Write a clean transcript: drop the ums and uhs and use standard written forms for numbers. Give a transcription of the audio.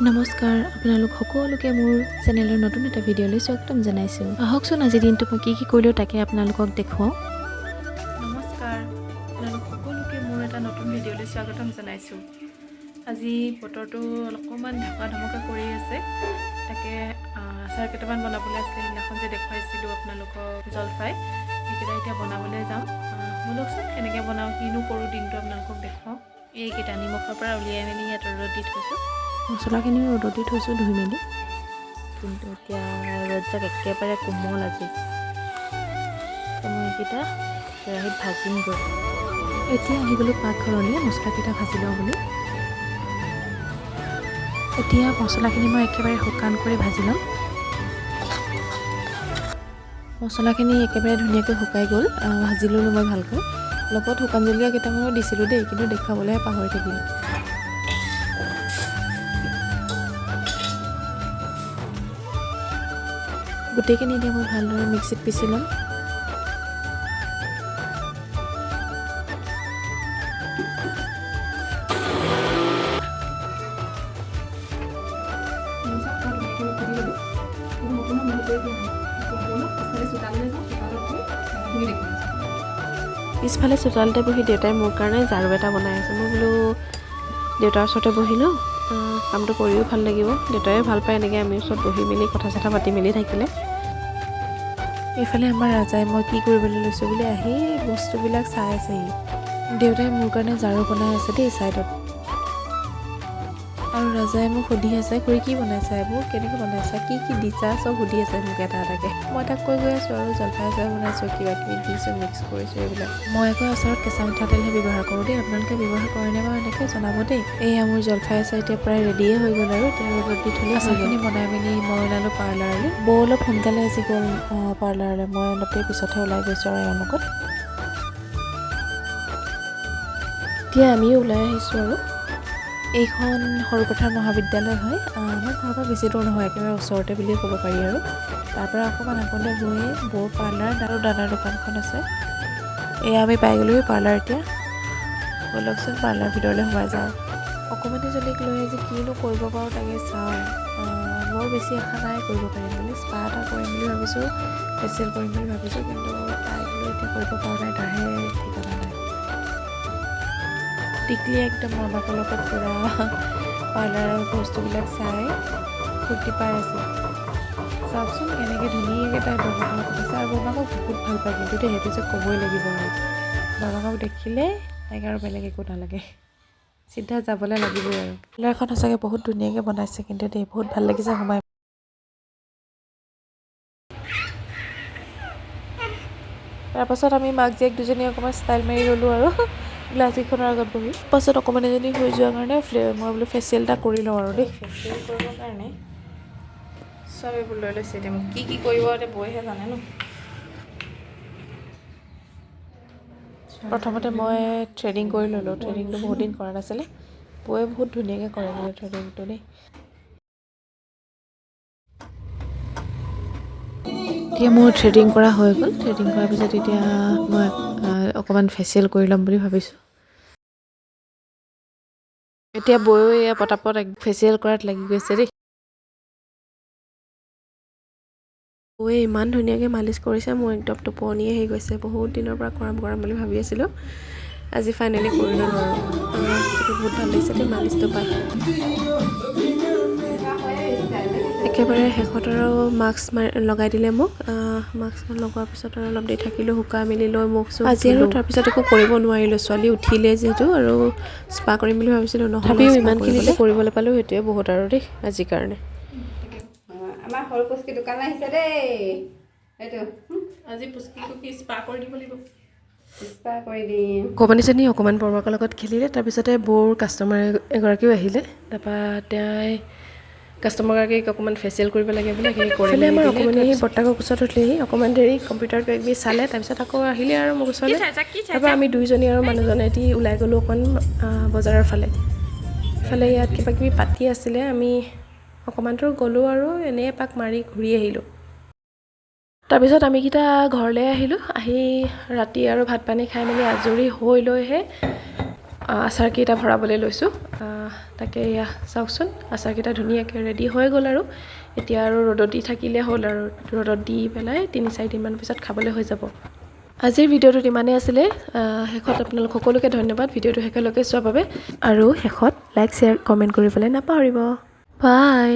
নমস্কাৰ আপোনালোক সকলোকে মোৰ চেনেলৰ নতুন এটা ভিডিঅ'লৈ স্বাগতম জনাইছোঁ। আহকচোন আজিৰ দিনটো মই কি কৰিলোঁ তাকে আপোনালোকক দেখুৱাওঁ। নমস্কাৰ আপোনালোক সকলোকে মোৰ এটা নতুন ভিডিঅ'লৈ স্বাগতম জনাইছোঁ। আজি বতৰটো অকণমান ঢাকা ধমকা কৰি আছে, তাকে আচাৰ কেইটামান বনাবলৈ আছিলে। সেইদিনাখন যে দেখুৱাইছিলোঁ আপোনালোকক জলফাই, সেইকেইটা এতিয়া বনাবলৈ যাওঁ। ব'লকচোন কেনেকৈ বনাওঁ, কিনো কৰোঁ দিনটো আপোনালোকক দেখুৱাওঁ। এইকেইটা নিমখৰ পৰা উলিয়াই মেলি ইয়াত ৰ'দত দি থৈছোঁ। মছলাখিনিও ৰ'দত দি থৈছোঁ ধুই মেলি, কিন্তু এতিয়া ৰ'দজাক একেবাৰে কোমল আজি। মই এইকেইটা কেৰাহীত ভাজিমগৈ। এতিয়া আহি গ'লোঁ পাকঘৰলৈ মছলাকেইটা ভাজি লওঁ বুলি। এতিয়া মছলাখিনি মই একেবাৰে শুকান কৰি ভাজি ল'ম। মছলাখিনি একেবাৰে ধুনীয়াকৈ শুকাই গ'ল, ভাজি ল'লোঁ মই ভালকৈ। লগত শুকান জলকীয়া কেইটামানো দিছিলোঁ দেই, কিন্তু দেখুৱাবলৈহে পাহৰি থাকিলোঁ। গোটেইখিনি এতিয়া মই ভালদৰে মিক্সিত পিচি ল'ম। পিছফালে চোতালতে বহি দেউতাই মোৰ কাৰণে ঝাৰু এটা বনাই আছে। মই বোলো দেউতাৰ ওচৰতে বহি লওঁ, কামটো কৰিও ভাল লাগিব। দেউতাইও ভাল পায় এনেকৈ আমি ওচৰত বহি মেলি কথা চথা পাতি মেলি থাকিলে। এইফালে আমাৰ ৰাজাই মই কি কৰিবলৈ লৈছোঁ বুলি আহি বস্তুবিলাক চাই আছেহি। দেউতাই মোৰ কাৰণে ঝাৰু বনাই আছে দেই ছাইডত, আৰু ৰাজাই মোক সুধি আছে খুৰী কি বনাইছা, এইবোৰ কেনেকৈ বনাইছা, কি কি দিছা, চব সুধি আছে মোক এটা এটাকৈ। মই তাক কৈ গৈ আছোঁ আৰু জলফাই আচাৰ বনাইছোঁ, কিবা কিবি দিছোঁ, মিক্স কৰিছোঁ এইবিলাক। মই আকৌ আচাৰত কেঁচা মিঠাতেলহে ব্যৱহাৰ কৰোঁ দেই, আপোনালোকে ব্যৱহাৰ কৰেনে বাৰু এনেকৈ জনাব দেই। এয়া মোৰ জলফাই আচাৰ এতিয়া প্ৰায় ৰেডিয়ে হৈ গ'ল, আৰু এতিয়া ৰ'দত দি থ'লে আচাৰখিনি বনাই মেলি মই ওলালোঁ পাৰ্লাৰলৈ। বৌ অলপ সোনকালে আজি গ'ল পাৰ্লাৰলৈ, মই অলপ দেৰি পিছতহে ওলাই গৈছোঁ আৰু এওঁৰ লগত। এতিয়া আমিও ওলাই আহিছোঁ আৰু। এইখন সৰুপথাৰ মহাবিদ্যালয় হয়, আমাৰ ঘৰৰ পৰা বেছি দূৰ নহয়, একেবাৰে ওচৰতে বুলিয়ে ক'ব পাৰি। আৰু তাৰপৰা অকণমান আগলৈ গৈয়ে বৌ পাৰ্লাৰ আৰু দাদাৰ দোকানখন আছে। এয়া আমি পাই গ'লোঁ পাৰ্লাৰ। এতিয়া ব'লকচোন পাৰ্লাৰ ভিতৰলৈ সোমাই যাওঁ। অকণমানি জনীক লৈ আজি কিনো কৰিব পাৰোঁ তাকে চাওঁ। বৰ বেছি আশা নাই কৰিব পাৰিম বুলি। স্পা এটা কৰিম বুলি ভাবিছোঁ, ফেচিয়েল কৰিম বুলি ভাবিছোঁ, কিন্তু তাইক লৈ এতিয়া কৰিব পৰা নাই, তাৰহে ঠিকনা নাই। টিকলি একদম আমাকৰ লগত পূৰা পাৰ্লাৰৰ বস্তুবিলাক চাই ফূৰ্তি পাই আছে। চাওকচোন কেনেকৈ ধুনীয়াকৈ তাই বৰমাকক কৈছে, আৰু বৰমাকক বহুত ভাল পায় কিন্তু দেই, সেইটো যে ক'বই লাগিব। আৰু বৰমাকক দেখিলে তাইক আৰু বেলেগ একো নালাগে, চিধা যাবলৈ লাগিবই। আৰু পাৰ্লাৰখন সঁচাকৈ বহুত ধুনীয়াকৈ বনাইছে কিন্তু দেই, বহুত ভাল লাগিছে সোমাই। তাৰপাছত আমি মাক জীয়েক দুজনী অকণমান ষ্টাইল মাৰি ল'লোঁ আৰু গ্লাছকেইখনৰ আগত বহি। পাছত অকণমান এজনী হৈ যোৱাৰ কাৰণে মই বোলো ফেচিয়েল এটা কৰি লওঁ আৰু দেই। ফেচিয়েল কৰিবৰ কাৰণে চব এইবোৰ লৈ লৈছে। এতিয়া মোক কি কৰিব এতিয়া বৌহে জানে ন। প্ৰথমতে মই থ্ৰেডিং কৰি ল'লোঁ, থ্ৰেডিংটো বহুত দিন কৰা নাছিলে। বৌয়ে বহুত ধুনীয়াকৈ কৰে মানে থ্ৰেডিংটো দেই। এতিয়া মোৰ থ্ৰেডিং কৰা হৈ গ'ল। থ্ৰেডিং কৰাৰ পিছত এতিয়া মই অকণমান ফেচিয়েল কৰি ল'ম বুলি ভাবিছোঁ। এতিয়া বৌয়ে এয়া পটাপট ফেচিয়েল কৰাত লাগি গৈছে দেই। বৌয়ে ইমান ধুনীয়াকৈ মালিচ কৰিছে, মোৰ একদম টোপনি আহি গৈছে। বহুত দিনৰ পৰা কৰাম বুলি ভাবি আছিলোঁ, আজি ফাইনেলি কৰি ল'লোঁ আৰু বহুত ভাল লাগিছে দেই মালিচটো পাই। একেবাৰে শেষত আৰু মাস্ক লগাই দিলে মোক। মাস্ক লগোৱাৰ পিছত আৰু অলপ দেৰি থাকিলোঁ, শুকাই মেলি লৈ মুখ চুখ আজি আৰু তাৰপিছত একো কৰিব নোৱাৰিলোঁ। ছোৱালী উঠিলে যিহেতু, আৰু স্পা কৰিম বুলি ভাবিছিলোঁ, তথাপিও ইমানখিনি যে কৰিবলৈ পালোঁ সেইটোৱে বহুত আৰু দেই আজিৰ কাৰণে। আমাৰ সৰু পুষ্কি দোকান আহিছে দেই। এইটো আজি পুষ্কিটো কি স্পা কৰি দিব লাগিব। স্পা কৰি দিম। অকণমানিজনী অকণমান বৰমাকৰ লগত খেলিলে, তাৰপিছতে বৌৰ কাষ্টমাৰ এগৰাকীও আহিলে। তাৰপৰা তাই কাষ্টমাৰগৰাকীক অকণমান ফেচিয়েল কৰিব লাগে বোলে, সেইখিনি কৰি মেলি আমাৰ অকণমানি আহি বৰ্তাকক ওচৰত উঠিলেহি, অকণমান দেৰি কম্পিউটাৰ কিবা কিবি চালে, তাৰপিছত আকৌ আহিলে আৰু মোক ওচৰলৈ। তাৰপৰা আমি দুইজনী আৰু মানুহজনে এটি ওলাই গ'লোঁ অকণমান বজাৰৰ ফালে। ইফালে ইয়াত কিবা কিবি পাতি আছিলে, আমি অকণমান দূৰ গ'লোঁ আৰু এনেই এপাক মাৰি ঘূৰি আহিলোঁ। তাৰপিছত আমিকেইটা ঘৰলৈ আহিলোঁ। আহি ৰাতি আৰু ভাত পানী খাই মেলি আজৰি হৈ লৈহে আচাৰকেইটা ভৰাবলৈ লৈছোঁ তাকে এয়া চাওকচোন আচাৰকেইটা ধুনীয়াকৈ ৰেডি হৈ গ'ল আৰু এতিয়া আৰু ৰ'দত দি থাকিলে হ'ল আৰু ৰ'দত দি পেলাই 3-4 দিনমান পিছত খাবলৈ হৈ যাব আজিৰ ভিডিঅ'টোত ইমানেই আছিলে শেষত আপোনালোক সকলোকে ধন্যবাদ ভিডিঅ'টো শেষলৈকে চোৱাৰ বাবে আৰু শেষত লাইক শ্বেয়াৰ কমেণ্ট কৰিবলৈ নাপাহৰিব বাই